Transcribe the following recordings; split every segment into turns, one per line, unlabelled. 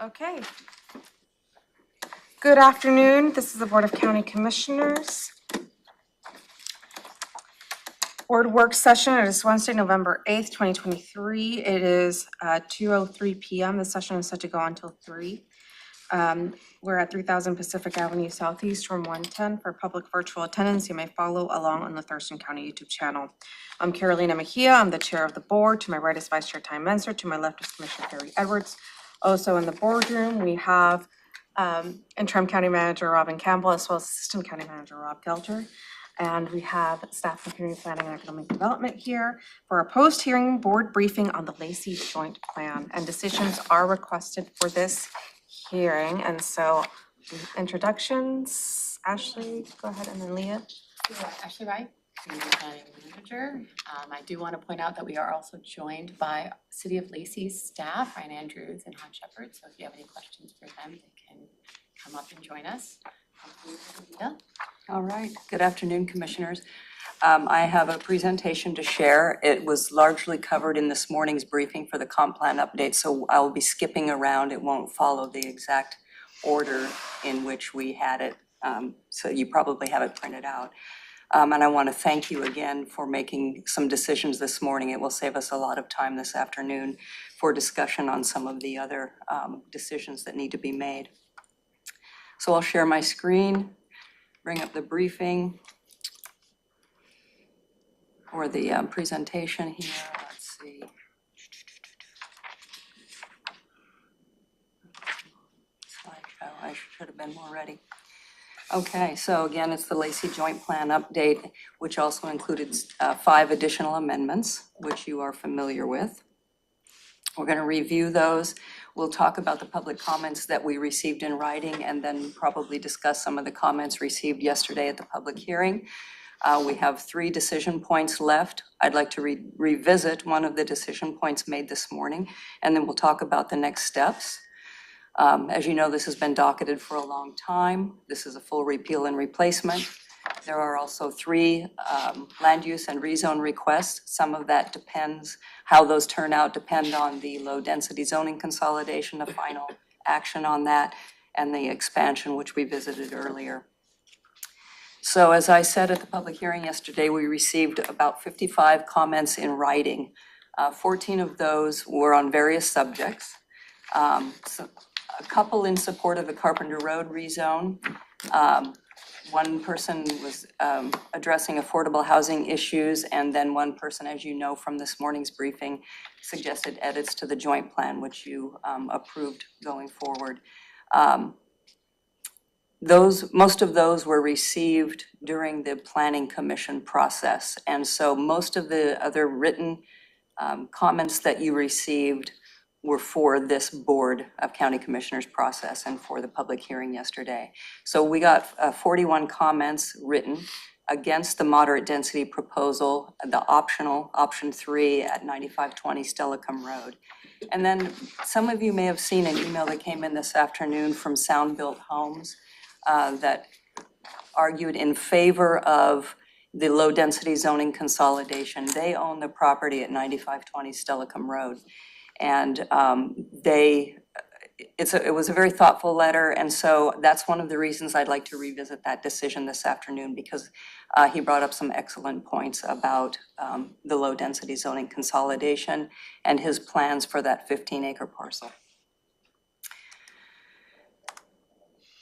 Okay. Good afternoon. This is the Board of County Commissioners. Board work session. It is Wednesday, November 8th, 2023. It is 2:03 p.m. The session is set to go until 3. We're at 3000 Pacific Avenue Southeast, room 110 for public virtual attendance. You may follow along on the Thurston County YouTube channel. I'm Carolina Mejia. I'm the chair of the board. To my right is Vice Chair Ty Menser. To my left is Commissioner Harry Edwards. Also in the boardroom, we have interim county manager Robin Campbell, as well as assistant county manager Rob Gelter. And we have staff from community planning and economic development here for a post-hearing board briefing on the Lacey joint plan. And decisions are requested for this hearing. And so introductions, Ashley, go ahead, and then Leah.
Ashley Wright, Community Planning Manager. I do want to point out that we are also joined by City of Lacey's staff, Ryan Andrews and Han Shepard. So if you have any questions for them, they can come up and join us.
All right, good afternoon, Commissioners. I have a presentation to share. It was largely covered in this morning's briefing for the comp plan update, so I will be skipping around. It won't follow the exact order in which we had it, so you probably have it printed out. And I want to thank you again for making some decisions this morning. It will save us a lot of time this afternoon for discussion on some of the other decisions that need to be made. So I'll share my screen, bring up the briefing or the presentation here. Let's see. Slideshow, I should have been more ready. Okay, so again, it's the Lacey Joint Plan update, which also included 5 additional amendments, which you are familiar with. We're going to review those. We'll talk about the public comments that we received in writing and then probably discuss some of the comments received yesterday at the public hearing. We have 3 decision points left. I'd like to revisit one of the decision points made this morning, and then we'll talk about the next steps. As you know, this has been docketed for a long time. This is a full repeal and replacement. There are also 3 land use and rezone requests. Some of that depends, how those turn out depend on the low density zoning consolidation, the final action on that, and the expansion, which we visited earlier. So as I said at the public hearing yesterday, we received about 55 comments in writing. 14 of those were on various subjects. So a couple in support of the Carpenter Road rezone. One person was addressing affordable housing issues, and then one person, as you know from this morning's briefing, suggested edits to the joint plan, which you approved going forward. Most of those were received during the Planning Commission process, and so most of the other written comments that you received were for this Board of County Commissioners process and for the public hearing yesterday. So we got 41 comments written against the moderate density proposal, the optional, option 3 at 9520 Stellicum Road. And then some of you may have seen an email that came in this afternoon from Sound Built Homes that argued in favor of the low density zoning consolidation. They own the property at 9520 Stellicum Road. And it was a very thoughtful letter, and so that's one of the reasons I'd like to revisit that decision this afternoon, because he brought up some excellent points about the low density zoning consolidation and his plans for that 15-acre parcel.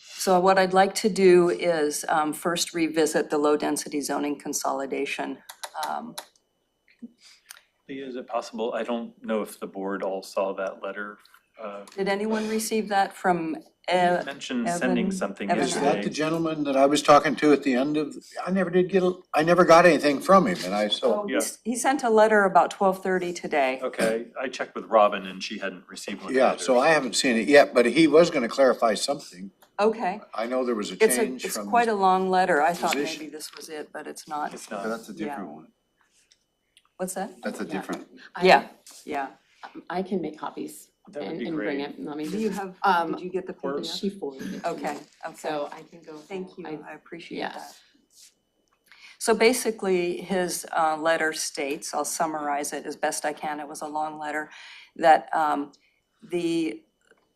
So what I'd like to do is first revisit the low density zoning consolidation.
Is it possible? I don't know if the board all saw that letter.
Did anyone receive that from
You mentioned sending something
Evan.
Is
yesterday.
that the gentleman that I was talking to at the end of, I never got anything from him, and
Oh,
Yeah.
he sent a letter about 12:30 today.
Okay, I checked with Robin and she hadn't received one.
yeah,
either.
so I haven't seen it yet, but he was gonna clarify something.
Okay,
I know there was a
it's
change
it's
from.
quite a long letter. I thought
position.
maybe this was it, but it's not.
It's not.
That's a different one.
What's that?
That's a different.
Yeah, yeah.
I can make copies
That would
and
be
bring
great.
it. Let me
Do you have,
Um,
did you get the
or-
PDF?
She forwarded it to me.
Okay, okay.
So I can go.
Thank you, I appreciate
yes.
that. So basically, his letter states, I'll summarize it as best I can, it was a long letter, that the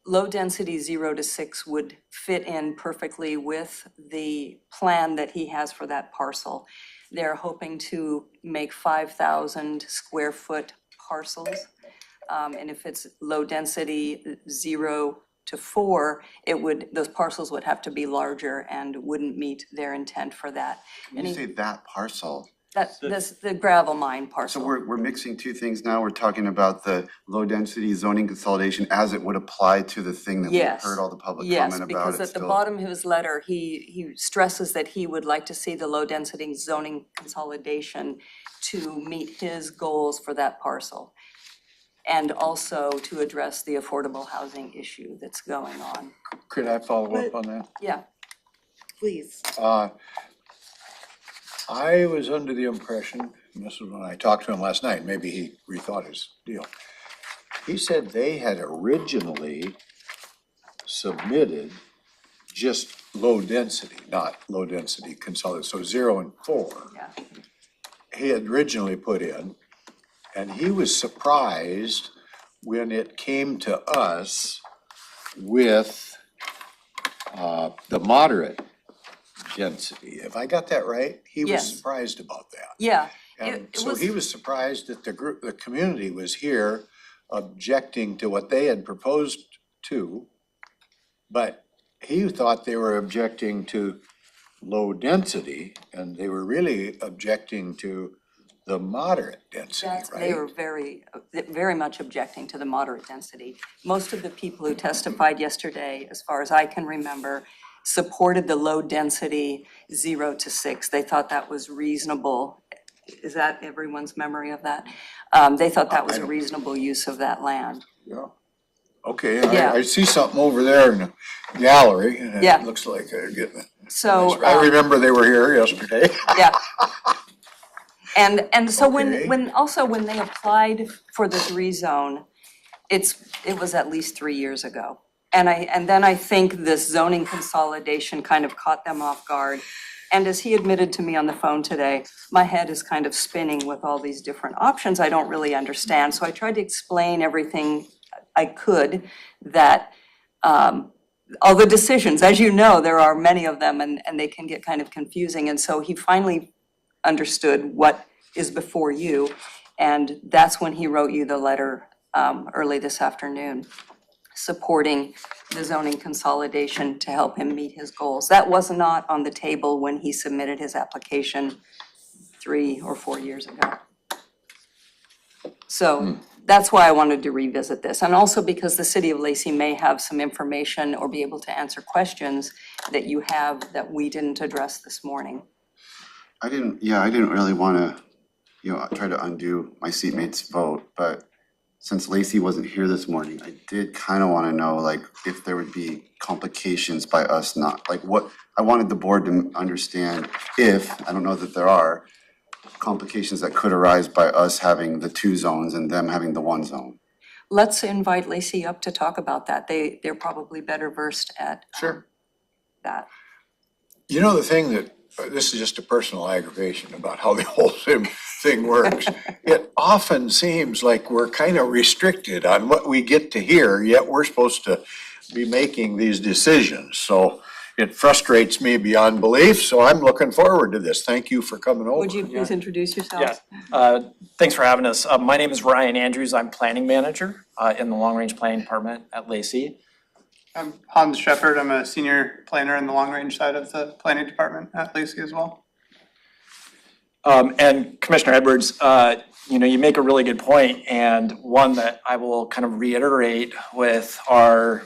low density 0 to 6 would fit in perfectly with the plan that he has for that parcel. They're hoping to make 5,000 square foot parcels. And if it's low density 0 to 4, those parcels would have to be larger and wouldn't meet their intent for that.
When you say that parcel,
That's the gravel mine
so
parcel.
we're mixing two things now. We're talking about the low density zoning consolidation as it would apply to the thing that we've
Yes.
heard all the public
Yes,
comment about.
because
It's
at the
still-
bottom of his letter, he stresses that he would like to see the low density zoning consolidation to meet his goals for that parcel. And also to address the affordable housing issue that's going on.
Could I follow up on that?
Yeah, please.
I was under the impression, and this is when I talked to him last night, maybe he rethought his deal. He said they had originally submitted just low density, not low density consolidated, so 0 and 4.
Yeah.
He had originally put in, and he was surprised when it came to us with the moderate density. Have I got that right? He was
Yes.
surprised about that.
Yeah,
And
it
so
was-
he was surprised that the community was here objecting to what they had proposed to, but he thought they were objecting to low density, and they were really objecting to the moderate density,
that's,
right?
they were very much objecting to the moderate density. Most of the people who testified yesterday, as far as I can remember, supported the low density 0 to 6. They thought that was reasonable. Is that everyone's memory of that? They thought that was a reasonable use of that land.
Yeah. Okay,
Yeah.
I see something over there in the gallery, and
Yeah.
it looks like they're getting it.
So.
I remember they were here yesterday.
Yeah. And so
Okay.
when they applied for this rezone, it was at least 3 years ago. And then I think this zoning consolidation kind of caught them off guard. And as he admitted to me on the phone today, my head is kind of spinning with all these different options I don't really understand. So I tried to explain everything I could, that all the decisions, as you know, there are many of them, and they can get kind of confusing. And so he finally understood what is before you, and that's when he wrote you the letter early this afternoon, supporting the zoning consolidation to help him meet his goals. That was not on the table when he submitted his application 3 or 4 years ago. So that's why I wanted to revisit this, and also because the city of Lacey may have some information or be able to answer questions that you have that we didn't address this morning.
I didn't really wanna, try to undo my seatmate's vote, but since Lacey wasn't here this morning, I did kinda wanna know, like, if there would be complications by us not, like, what, I wanted the board to understand if, I don't know that there are, complications that could arise by us having the 2 zones and them having the 1 zone.
Let's invite Lacey up to talk about that. They're probably better versed at
Sure.
that.
You know, the thing that, this is just a personal aggravation about how the whole thing works. It often seems like we're kind of restricted on what we get to hear, yet we're supposed to be making these decisions. So it frustrates me beyond belief, so I'm looking forward to this. Thank you for coming over.
Would you please introduce yourselves?
Thanks for having us. My name is Ryan Andrews. I'm planning manager in the Long Range Planning Department at Lacey.
I'm Hans Shepard. I'm a senior planner in the long range side of the planning department at Lacey as well.
And Commissioner Edwards, you make a really good point, and one that I will kind of reiterate with our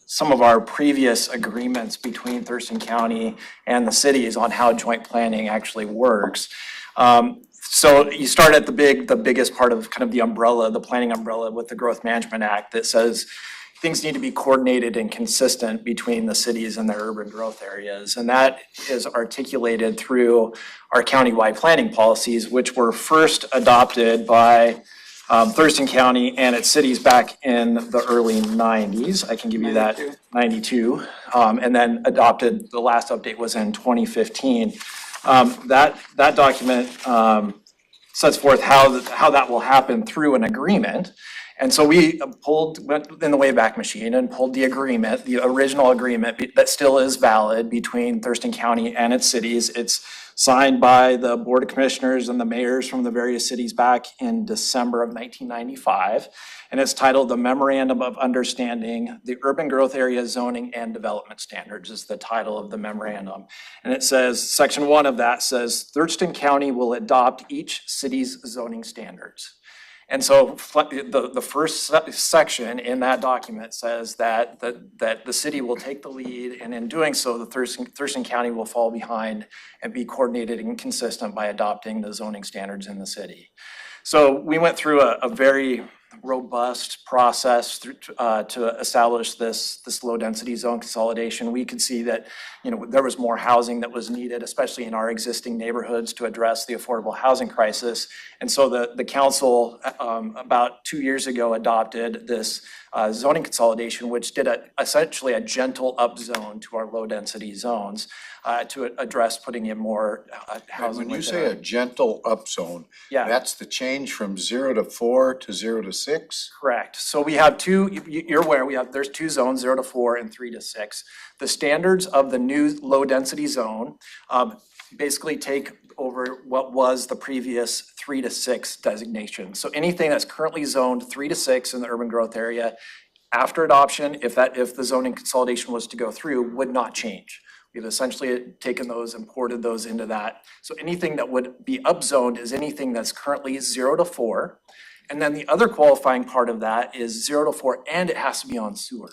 some of our previous agreements between Thurston County and the cities on how joint planning actually works. So you start at the biggest part of kind of the umbrella, the planning umbrella with the Growth Management Act that says things need to be coordinated and consistent between the cities and their urban growth areas. And that is articulated through our countywide planning policies, which were first adopted by Thurston County and its cities back in the early 90s. I can give you that, 92. And then adopted, the last update was in 2015. That document sets forth how that will happen through an agreement. And so we went in the Wayback Machine and pulled the agreement, the original agreement that still is valid between Thurston County and its cities. It's signed by the Board of Commissioners and the mayors from the various cities back in December of 1995. And it's titled the Memorandum of Understanding, the Urban Growth Area Zoning and Development Standards is the title of the memorandum. And it says, section 1 of that says, Thurston County will adopt each city's zoning standards. And so the first section in that document says that the city will take the lead, and in doing so, the Thurston County will fall behind and be coordinated and consistent by adopting the zoning standards in the city. So we went through a very robust process to establish this low density zone consolidation. We could see that, there was more housing that was needed, especially in our existing neighborhoods, to address the affordable housing crisis. And so the council about 2 years ago adopted this zoning consolidation, which did essentially a gentle upzone to our low density zones to address putting in more housing.
When you say a gentle upzone,
Yeah.
that's the change from 0 to 4 to 0 to 6?
Correct. So we have you're aware, there's 2 zones, 0 to 4 and 3 to 6. The standards of the new low density zone basically take over what was the previous 3 to 6 designation. So anything that's currently zoned 3 to 6 in the urban growth area, after adoption, if the zoning consolidation was to go through, would not change. We've essentially taken those and ported those into that. So anything that would be upzoned is anything that's currently 0 to 4. And then the other qualifying part of that is 0 to 4, and it has to be on sewer.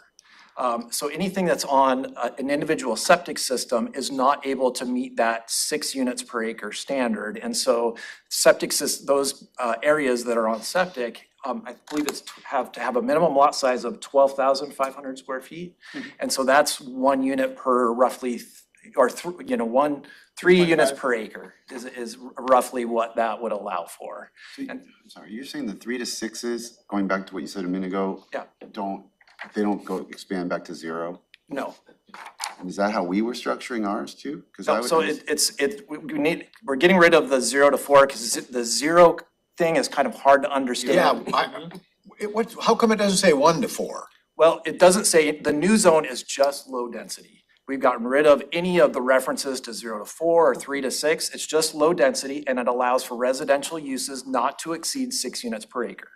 So anything that's on an individual septic system is not able to meet that 6 units per acre standard. And so those areas that are on septic, I believe have to have a minimum lot size of 12,500 square feet. And so that's 1 unit per roughly, three units per acre is roughly what that would allow for.
I'm sorry, you're saying the 3 to 6s, going back to what you said a minute ago?
Yeah.
They don't go expand back to 0?
No.
And is that how we were structuring ours too?
So we're getting rid of the 0 to 4 because the 0 thing is kind of hard to understand.
Yeah, how come it doesn't say 1 to 4?
Well, it doesn't say, the new zone is just low density. We've gotten rid of any of the references to 0 to 4 or 3 to 6. It's just low density, and it allows for residential uses not to exceed 6 units per acre.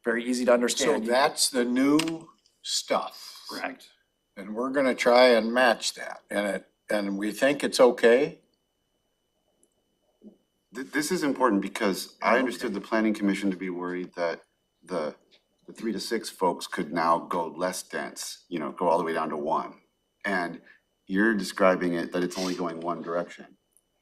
Very easy to
So
understand.
that's the new stuff.
Correct.
And we're gonna try and match that, and we think it's okay?
This is important because I understood the planning commission to be worried that the 3 to 6 folks could now go less dense, go all the way down to 1. And you're describing it that it's only going one direction.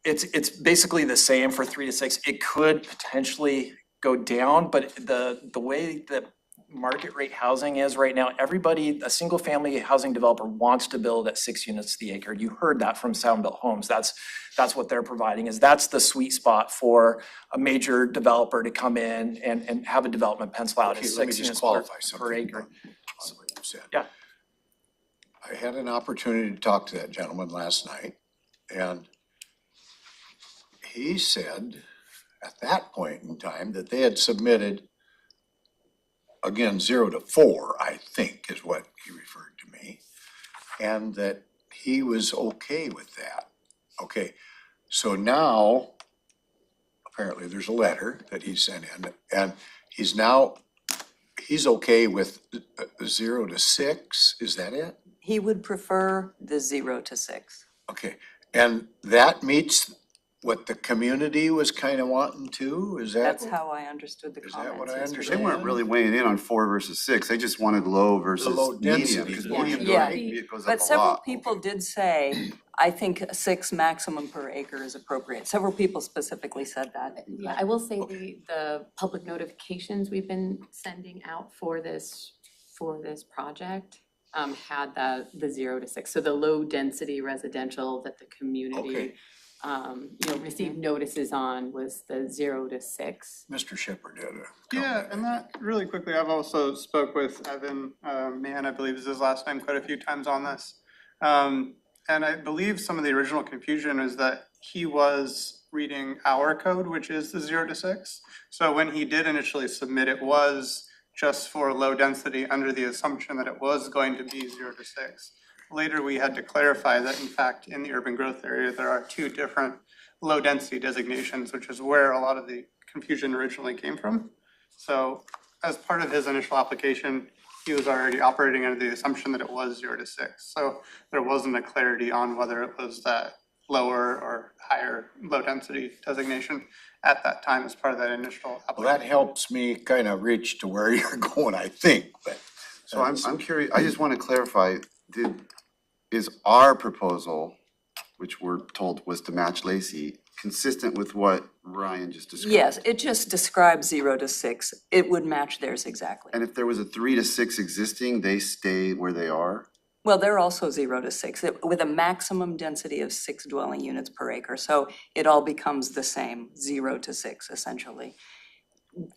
It's basically the same for 3 to 6. It could potentially go down, but the way that market rate housing is right now, a single family housing developer wants to build at 6 units the acre. You heard that from Sound Built Homes. That's what they're providing, that's the sweet spot for a major developer to come in and have a development pencil out at
Okay, let me
6
just
units
qualify
per
something
acre.
on what you said.
Yeah.
I had an opportunity to talk to that gentleman last night, and he said at that point in time that they had submitted, again, 0 to 4, I think is what he referred to me, and that he was okay with that. Okay, so now apparently there's a letter that he sent in, and he's okay with 0 to 6, is that it?
He would prefer the 0 to 6.
Okay, and that meets what the community was kind of wanting to, is that?
That's how I understood the
Is
comments.
that what I
yesterday.
They
understand?
weren't really weighing in on 4 versus 6, they just wanted low versus
low
medium.
density.
Because
Yeah.
medium
Yeah.
it goes up
But
a
several
lot.
people did say, I think 6 maximum per acre is appropriate. Several people specifically said that.
Yeah, I will say the public notifications we've been sending out for this project had the 0 to 6, so the low density residential that the community received notices on was the 0 to 6.
Mr. Shepherd did a
Yeah,
comment.
and that, really quickly, I've also spoke with Evan Mann, I believe is his last name, quite a few times on this. And I believe some of the original confusion is that he was reading our code, which is the 0 to 6. So when he did initially submit, it was just for low density under the assumption that it was going to be 0 to 6. Later, we had to clarify that in fact, in the urban growth area, there are 2 different low density designations, which is where a lot of the confusion originally came from. So as part of his initial application, he was already operating under the assumption that it was 0 to 6. So there wasn't a clarity on whether it was that lower or higher low density designation at that time as part of that initial
Well,
application.
that helps me kind of reach to where you're going, I think, but.
So I'm curious, I just want to clarify, is our proposal, which we're told was to match Lacey, consistent with what Ryan just described?
Yes, it just describes 0 to 6. It would match theirs exactly.
And if there was a 3 to 6 existing, they stay where they are?
Well, they're also 0 to 6, with a maximum density of 6 dwelling units per acre. So it all becomes the same, 0 to 6 essentially.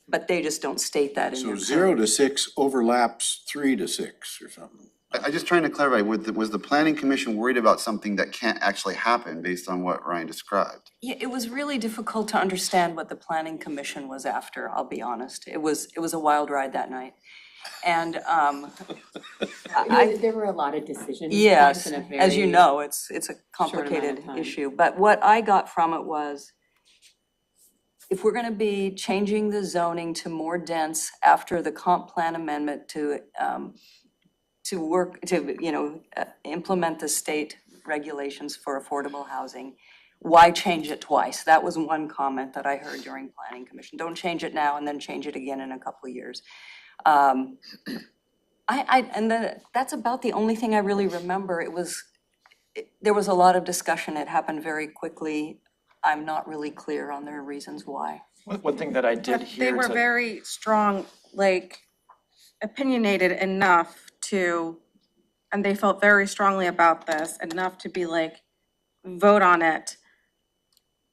But they just don't state that in
So
their
0
code.
to 6 overlaps 3 to 6 or something.
I just trying to clarify, was the planning commission worried about something that can't actually happen based on what Ryan described?
Yeah, it was really difficult to understand what the planning commission was after, I'll be honest. It was a wild ride that night. And
There were a lot of decisions.
yes,
in a
as you
very
know, it's a
amount of
complicated
time.
issue. But what I got from it was, if we're gonna be changing the zoning to more dense after the comp plan amendment to implement the state regulations for affordable housing, why change it twice? That was one comment that I heard during planning commission. Don't change it now and then change it again in a couple of years. That's about the only thing I really remember. There was a lot of discussion. It happened very quickly. I'm not really clear on their reasons why.
One thing that I did
But
hear
they were
to-
very strong, like opinionated enough to, and they felt very strongly about this, enough to be like, vote on it.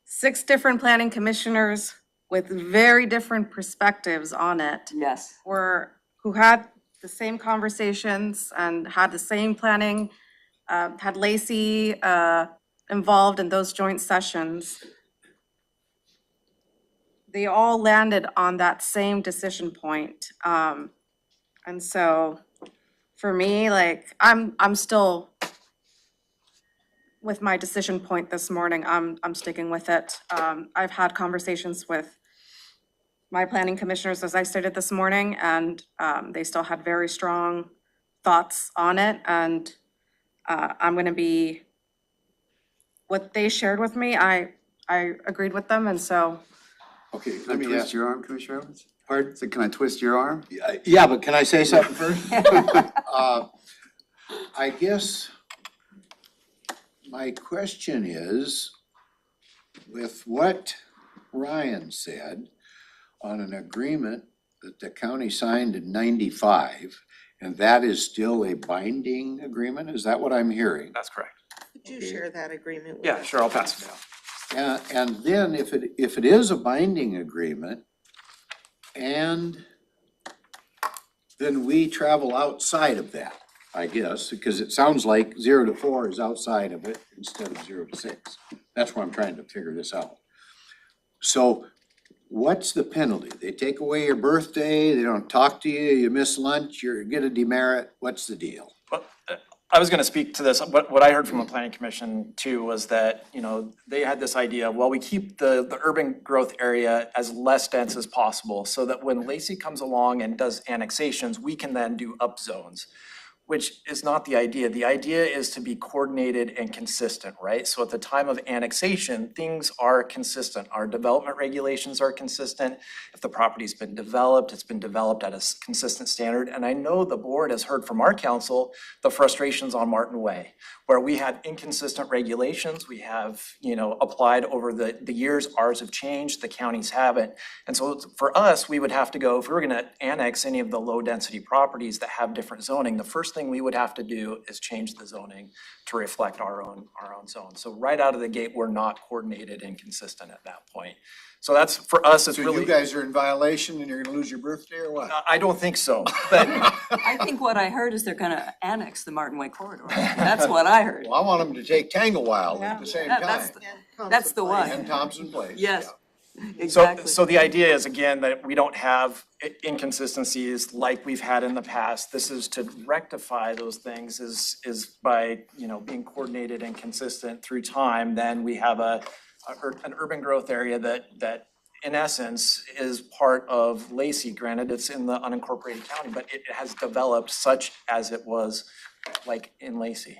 6 different planning commissioners with very different perspectives on it
Yes.
who had the same conversations and had the same planning, had Lacey involved in those joint sessions. They all landed on that same decision point. And so for me, like, I'm still with my decision point this morning. I'm sticking with it. I've had conversations with my planning commissioners, as I stated this morning, and they still had very strong thoughts on it. And I'm gonna be, what they shared with me, I agreed with them, and so.
Okay,
Can I twist your arm, Commissioner Owens?
Pardon?
So can I twist your arm?
Yeah, but can I say something first? I guess my question is, with what Ryan said on an agreement that the county signed in 95, and that is still a binding agreement, is that what I'm hearing?
That's correct.
Could you share that agreement with
Yeah,
us?
sure, I'll pass it down.
And then if it is a binding agreement, and then we travel outside of that, I guess, because it sounds like 0 to 4 is outside of it instead of 0 to 6. That's where I'm trying to figure this out. So what's the penalty? They take away your birthday, they don't talk to you, you miss lunch, you get a demerit, what's the deal?
Well, I was gonna speak to this. What I heard from the planning commission too was that, they had this idea, well, we keep the urban growth area as less dense as possible so that when Lacey comes along and does annexations, we can then do up zones, which is not the idea. The idea is to be coordinated and consistent, right? So at the time of annexation, things are consistent. Our development regulations are consistent. If the property's been developed, it's been developed at a consistent standard. And I know the board has heard from our council the frustrations on Martin Way, where we had inconsistent regulations. We have, applied over the years, ours have changed, the counties haven't. And so for us, we would have to go, if we were gonna annex any of the low density properties that have different zoning, the first thing we would have to do is change the zoning to reflect our own zone. So right out of the gate, we're not coordinated and consistent at that point. So that's, for us, it's
So
really.
you guys are in violation and you're gonna lose your birthday or what?
I don't think so, but
I think what I heard is they're gonna annex the Martin Way corridor. That's what I heard.
Well, I want them to take Tangle Wild at the same
That's
time.
That's the one.
And Thompson Place.
Yes. Exactly.
So the idea is, again, that we don't have inconsistencies like we've had in the past. This is to rectify those things is by, being coordinated and consistent through time. Then we have an urban growth area that in essence is part of Lacey. Granted, it's in the unincorporated county, but it has developed such as it was like in Lacey.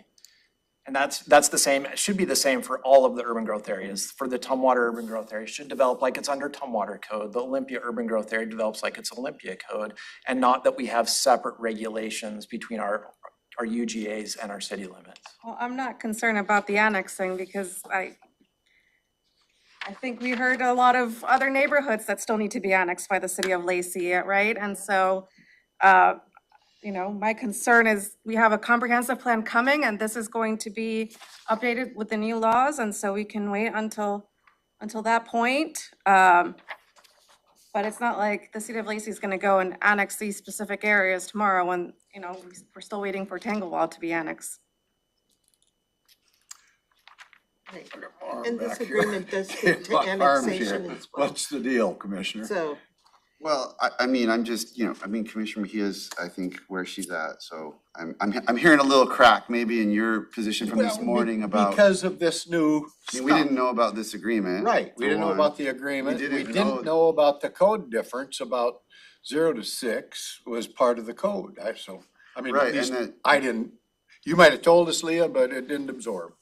And that's the same, it should be the same for all of the urban growth areas. For the Tumwater urban growth area, it should develop like it's under Tumwater code. The Olympia urban growth area develops like it's Olympia code. And not that we have separate regulations between our UGAs and our city limits.
Well, I'm not concerned about the annexing because I think we heard a lot of other neighborhoods that still need to be annexed by the city of Lacey, right? And so, my concern is we have a comprehensive plan coming and this is going to be updated with the new laws. And so we can wait until that point. But it's not like the city of Lacey is gonna go and annex these specific areas tomorrow when, we're still waiting for Tanglewald to be annexed.
And this agreement does speak
Hit
to
my arms
annexation
here.
as well.
What's the deal, Commissioner?
So,
Well, I mean, I'm just, Commissioner Mejia's, I think, where she's at, so I'm hearing a little crack maybe in your position from this
Well,
morning about,
Because of this new
I mean, we didn't know about this agreement.
Right, we
for
didn't know
one.
about the agreement,
We
we
didn't know-
didn't know about the code difference about 0 to 6 was part of the code, at
Right,
least
and that-
I didn't, you might have told us, Leah, but it didn't absorb.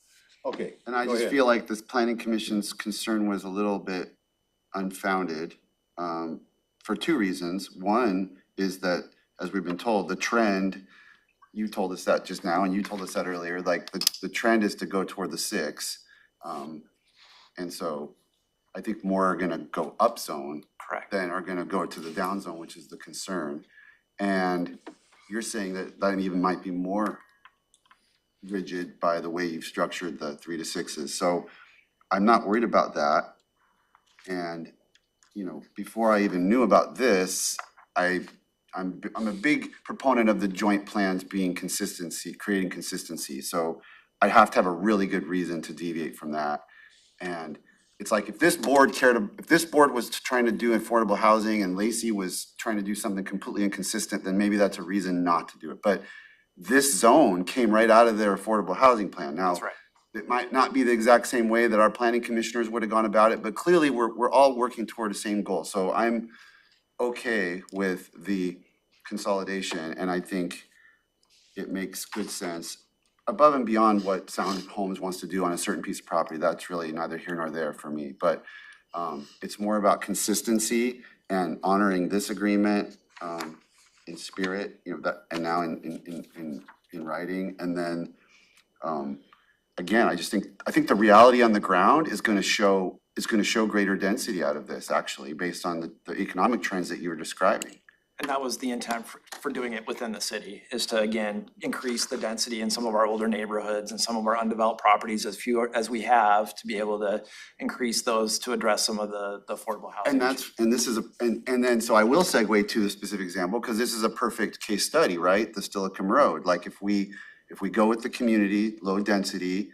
Okay,
And I
go
just
ahead.
feel like this planning commission's concern was a little bit unfounded, for two reasons. One is that, as we've been told, the trend, you told us that just now, and you told us that earlier, like, the trend is to go toward the 6. And so I think more are gonna go up zone
Correct.
than are gonna go to the down zone, which is the concern. And you're saying that even might be more rigid by the way you've structured the 3 to 6s. So I'm not worried about that. And, before I even knew about this, I'm a big proponent of the joint plans being consistency, creating consistency. So I'd have to have a really good reason to deviate from that. And it's like, if this board was trying to do affordable housing and Lacey was trying to do something completely inconsistent, then maybe that's a reason not to do it. But this zone came right out of their affordable housing plan. Now,
That's right.
it might not be the exact same way that our planning commissioners would have gone about it, but clearly we're all working toward the same goal. So I'm okay with the consolidation, and I think it makes good sense. Above and beyond what Sound Homes wants to do on a certain piece of property, that's really neither here nor there for me. But it's more about consistency and honoring this agreement in spirit, that, and now in writing. And then again, I think the reality on the ground is gonna show greater density out of this, actually, based on the economic trends that you were describing.
And that was the intent for doing it within the city, is to, again, increase the density in some of our older neighborhoods and some of our undeveloped properties as few as we have, to be able to increase those to address some of the affordable housing.
And then, so I will segue to the specific example, because this is a perfect case study, right? The Stillicum Road. Like, if we go with the community, low density,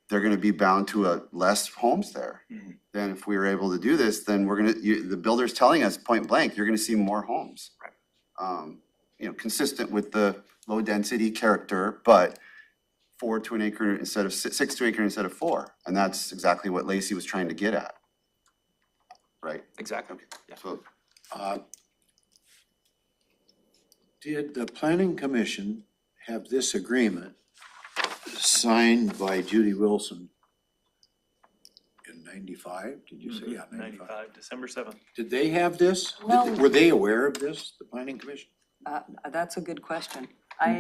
they're gonna be bound to less homes there. Then if we were able to do this, then the builder's telling us point blank, you're gonna see more homes.
Right.
Consistent with the low density character, but 4 to an acre instead of 6 to acre instead of 4. And that's exactly what Lacey was trying to get at. Right?
Exactly, yeah.
So
Did the planning commission have this agreement signed by Judy Wilson in 95? Did you say, yeah, 95?
95, December 7th.
Did they have this?
Well-
Were they aware of this, the planning commission?
That's a good question.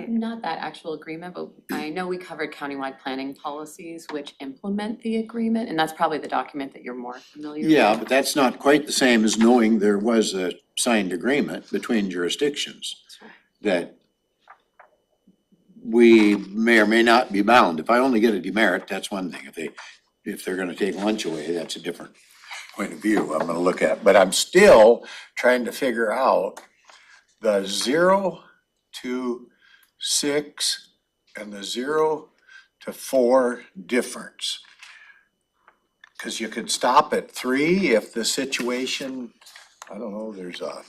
Not that actual agreement, but I know we covered countywide planning policies which implement the agreement, and that's probably the document that you're more familiar with.
Yeah, but that's not quite the same as knowing there was a signed agreement between jurisdictions
That's right.
that we may or may not be bound. If I only get a demerit, that's one thing. If they're gonna take lunch away, that's a different point of view I'm gonna look at. But I'm still trying to figure out the 0 to 6 and the 0 to 4 difference. Cause you could stop at 3 if the situation, I don't know, there's a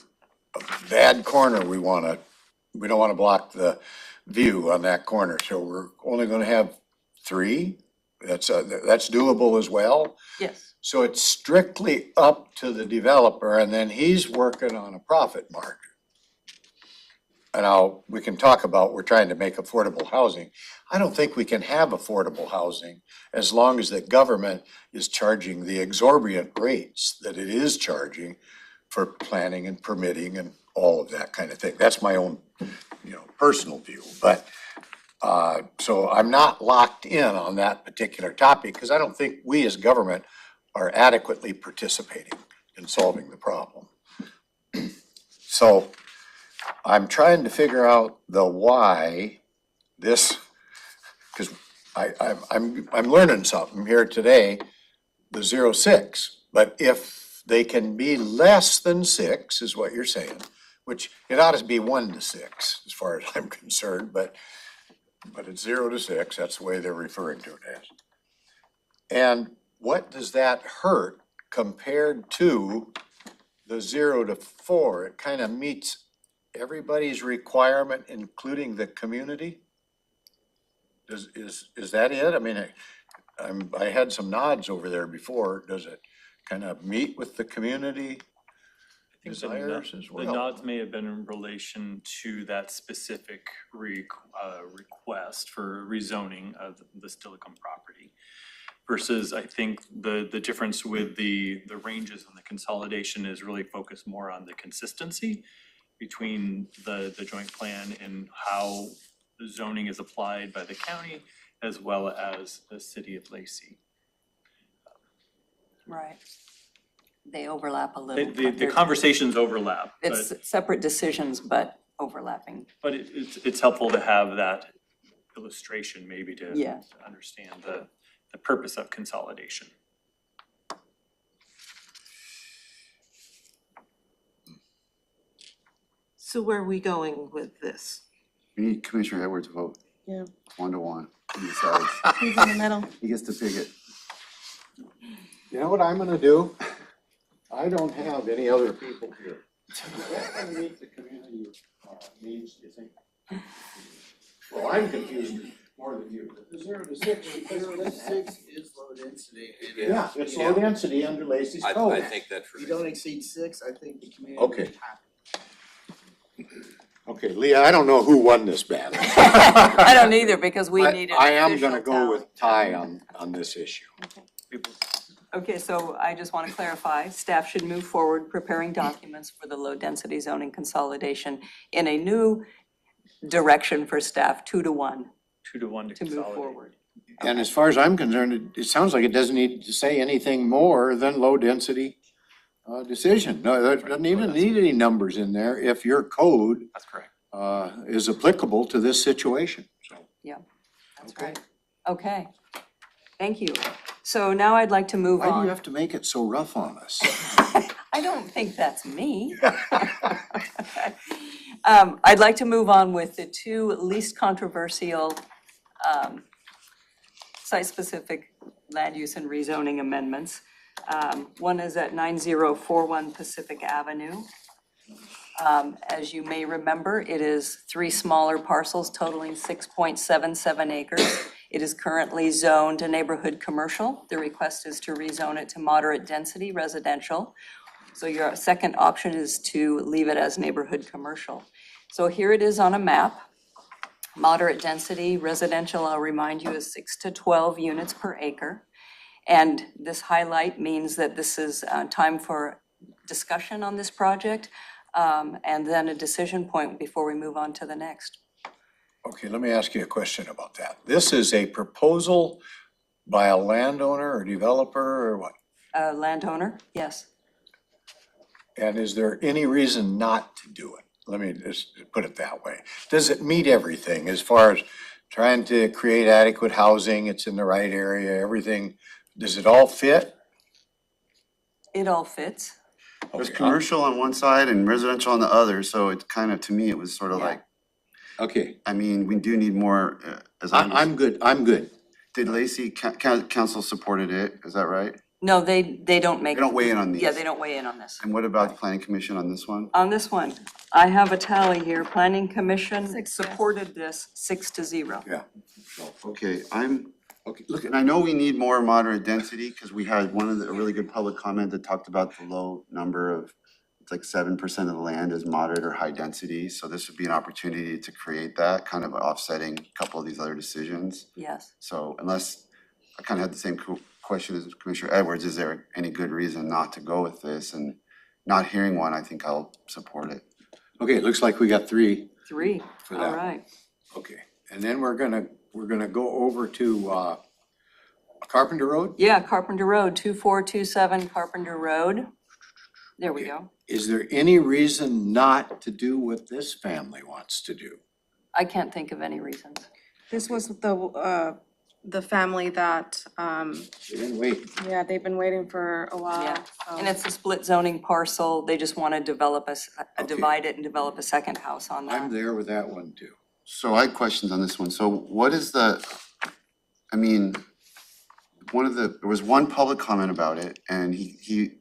bad corner we don't wanna block the view on that corner, so we're only gonna have 3. That's doable as well.
Yes.
So it's strictly up to the developer, and then he's working on a profit margin. And we can talk about, we're trying to make affordable housing. I don't think we can have affordable housing as long as the government is charging the exorbitant rates that it is charging for planning and permitting and all of that kind of thing. That's my own, personal view, but, so I'm not locked in on that particular topic, because I don't think we as government are adequately participating in solving the problem. So I'm trying to figure out the why this, because I'm learning something here today, the 0.6. But if they can be less than 6 is what you're saying, which it ought to be 1 to 6 as far as I'm concerned, but it's 0 to 6, that's the way they're referring to it as. And what does that hurt compared to the 0 to 4? It kind of meets everybody's requirement, including the community? Is that it? I mean, I had some nods over there before. Does it kind of meet with the community
I think
desires as
the
well?
nods may have been in relation to that specific request for rezoning of the Stillicum property. Versus, I think the difference with the ranges and the consolidation is really focused more on the consistency between the joint plan and how the zoning is applied by the county as well as the city of Lacey.
Right. They overlap a little.
The
but they're-
conversations overlap,
It's separate decisions, but overlapping.
but it's helpful to have that illustration maybe to
Yeah.
to understand the purpose of consolidation.
So where are we going with this?
We need Commissioner Edwards' vote.
Yeah.
1 to 1. He decides.
Who's in the middle?
He gets to pick it.
You know what I'm gonna do? I don't have any other people here. That can meet the community needs, do you think? Well, I'm confused more than you, but the 0 to 6.
0 to 6 is low density. and
Yeah, it's low density under Lacey's code.
I think that's. If you don't exceed 6, I think the community.
Okay.
is happy.
Okay, Leah, I don't know who won this battle.
I don't either, because we
But
need an
I am
official
gonna go
tally.
with Ty on this issue.
Okay, so I just want to clarify, staff should move forward preparing documents for the low-density zoning consolidation in a new direction for staff, 2 to 1,
2 to 1 to
to move
consolidate.
forward.
And as far as I'm concerned, it sounds like it doesn't need to say anything more than low density decision. No, it doesn't even need any numbers in there if your code
That's correct.
is applicable to this situation, so.
That's
Okay.
right. Okay, thank you. So now I'd like to move
Why do you
on.
have to make it so rough on us?
I don't think that's me. I'd like to move on with the 2 least controversial site-specific land use and rezoning amendments. One is at 9041 Pacific Avenue. As you may remember, it is 3 smaller parcels totaling 6.77 acres. It is currently zoned a neighborhood commercial. The request is to rezone it to moderate density residential. So your second option is to leave it as neighborhood commercial. So here it is on a map. Moderate density residential, I'll remind you, is 6 to 12 units per acre. And this highlight means that this is time for discussion on this project, and then a decision point before we move on to the next.
Okay, let me ask you a question about that. This is a proposal by a landowner or developer or what?
Landowner, yes.
And is there any reason not to do it? Let me just put it that way. Does it meet everything as far as trying to create adequate housing? It's in the right area, everything. Does it all fit?
It all fits.
There's
Okay,
commercial on one side and residential on the other, so it kind of, to me, it was sort of
Yeah.
like,
Okay,
I mean, we do need more, as I
I'm good, I'm good.
Did Lacey, council supported it, is that right?
No, they don't make.
They don't weigh in on these.
Yeah, they don't weigh in on this.
And what about the planning commission on this one?
On this one, I have a tally here. Planning Commission
6 yes.
supported this 6-0.
Okay, okay, look, and I know we need more moderate density, because we had a really good public comment that talked about the low number of, it's like 7% of the land is moderate or high density, so this would be an opportunity to create that, kind of offsetting a couple of these other decisions.
Yes.
So unless, I kind of had the same question as Commissioner Edwards, is there any good reason not to go with this? And not hearing one, I think I'll support it.
Okay, it looks like we got 3.
3,
For
all
that.
right.
Okay, and then we're gonna go over to Carpenter Road?
Yeah, Carpenter Road, 2427 Carpenter Road. There we go.
Is there any reason not to do what this family wants to do?
I can't think of any reasons.
This was the family that,
They didn't wait.
yeah, they've been waiting for a while.
Yeah,
so-
and it's a split zoning parcel. They just want to develop
Okay.
divide it and develop a second house on
I'm
that.
there with that one too.
So I had questions on this one. So what is I mean, there was one public comment about it, and he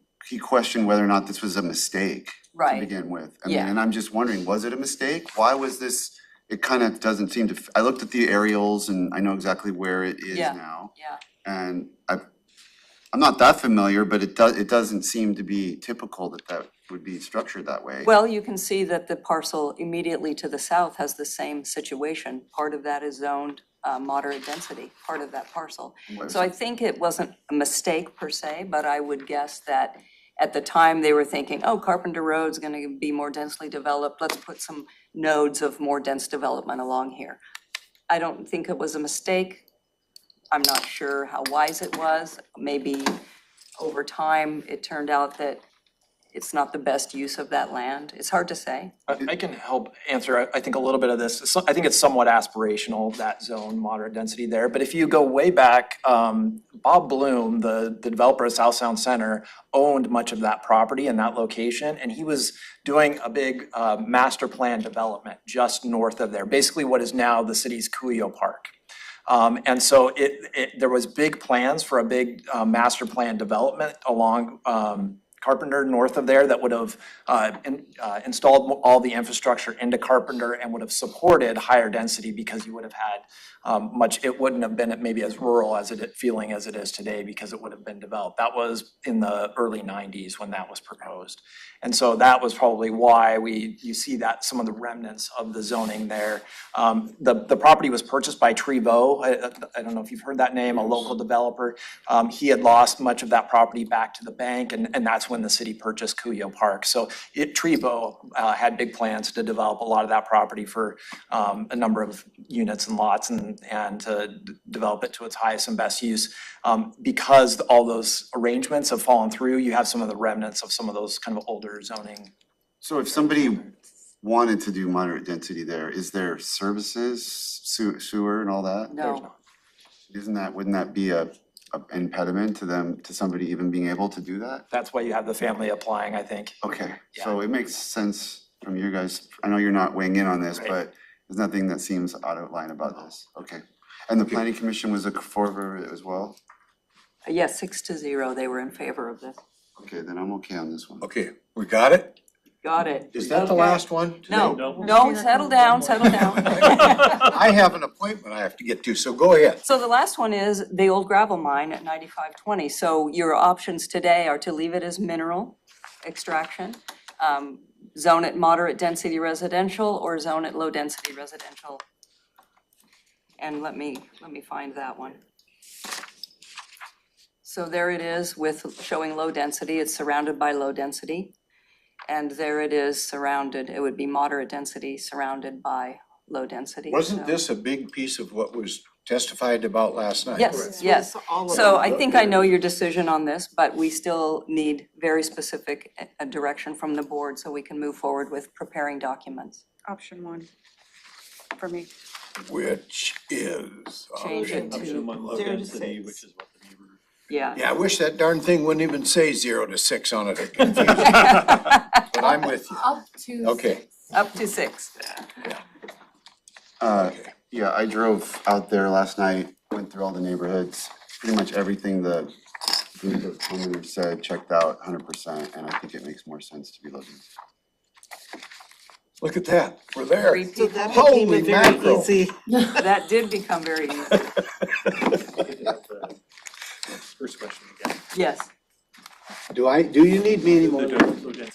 questioned whether or not this was a mistake to
Right.
begin with. I mean,
Yeah.
and I'm just wondering, was it a mistake? Why was this, it kind of doesn't seem to, I looked at the aerials and I know exactly where it is
Yeah.
now.
Yeah.
And I'm not that familiar, but it doesn't seem to be typical that would be structured that way.
Well, you can see that the parcel immediately to the south has the same situation. Part of that is zoned moderate density, part of that parcel. So I think it wasn't a mistake per se, but I would guess that at the time they were thinking, oh, Carpenter Road's gonna be more densely developed, let's put some nodes of more dense development along here. I don't think it was a mistake. I'm not sure how wise it was. Maybe over time, it turned out that it's not the best use of that land. It's hard to say.
I can help answer, I think, a little bit of this. I think it's somewhat aspirational, that zone, moderate density there. But if you go way back, Bob Bloom, the developer of South Sound Center, owned much of that property in that location. And he was doing a big master plan development just north of there, basically what is now the city's Cuyo Park. And so there was big plans for a big master plan development along Carpenter north of there that would have installed all the infrastructure into Carpenter and would have supported higher density because you would have had it wouldn't have been maybe as rural as feeling as it is today because it would have been developed. That was in the early 90s when that was proposed. And so that was probably why you see that some of the remnants of the zoning there. The property was purchased by Trevo. I don't know if you've heard that name, a local developer. He had lost much of that property back to the bank, and that's when the city purchased Cuyo Park. So Trevo had big plans to develop a lot of that property for a number of units and lots and to develop it to its highest and best use. Because all those arrangements have fallen through, you have some of the remnants of some of those kind of older zoning.
So if somebody wanted to do moderate density there, is there services, sewer and all that?
No.
Wouldn't that be a impediment to somebody even being able to do that?
That's why you have the family applying, I think.
Okay, so it makes sense from you guys. I know you're not weighing in on this,
Right.
but there's nothing that seems out of line about this. Okay. And the planning commission was a favor of it as well?
Yes, 6-0, they were in favor of this.
Okay, then I'm okay on this one.
Okay, we got it?
Got it.
Is that the
Okay.
last one?
No,
No.
no, settle down, settle down.
I have an appointment I have to get to, so go ahead.
So the last one is the old gravel mine at 9520. So your options today are to leave it as mineral extraction, zone it moderate density residential, or zone it low density residential. And let me find that one. So there it is with showing low density. It's surrounded by low density. And there it is surrounded, it would be moderate density surrounded by low density.
Wasn't
So-
this a big piece of what was testified about last night?
Yes, yes.
All of
So
them.
I think I know your decision on this, but we still need very specific direction from the board so we can move forward with preparing documents.
Option 1 for me.
Which is.
Change it
Option 1, low
0 to
density,
6.
which is what the neighbor.
Yeah.
Yeah, I wish that darn thing wouldn't even say 0 to 6 on it. It confused me. But I'm with you.
Up to
Okay.
Up to 6.
Yeah, I drove out there last night, went through all the neighborhoods, pretty much everything the group of homeowners said checked out 100%, and I think it makes more sense to be low density.
Look at that, we're there.
Three
So
people,
that became
Holy
a very
mackerel.
easy.
that did become very easy.
First question again.
Yes.
Do you need me anymore?
The low density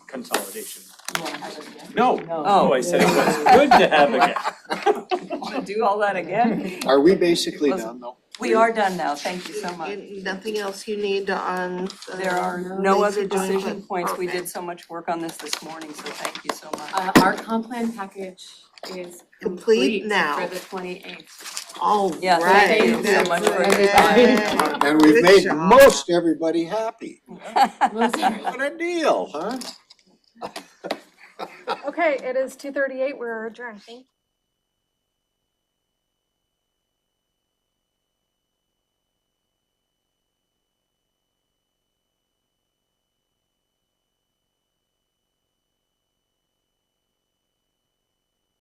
consolidation.
You wanna have it again?
No,
No.
no, I said it was good to have again.
Wanna do all that again?
Are we basically
Listen.
done though?
We are done now, thank you so much.
And nothing else you need on.
There are no other
Lacey joint
decision
plan?
points. We
Okay.
did so much work on this morning, so thank you so much.
Our comp plan package is
Complete
complete
now.
for the 28th.
All
Yeah,
right.
thank you so
That's
much for
it.
your time.
And we've
Good
made
job.
most everybody happy.
Most
What a deal, huh?
Okay, it is 2:38, we're adjourned, thank you.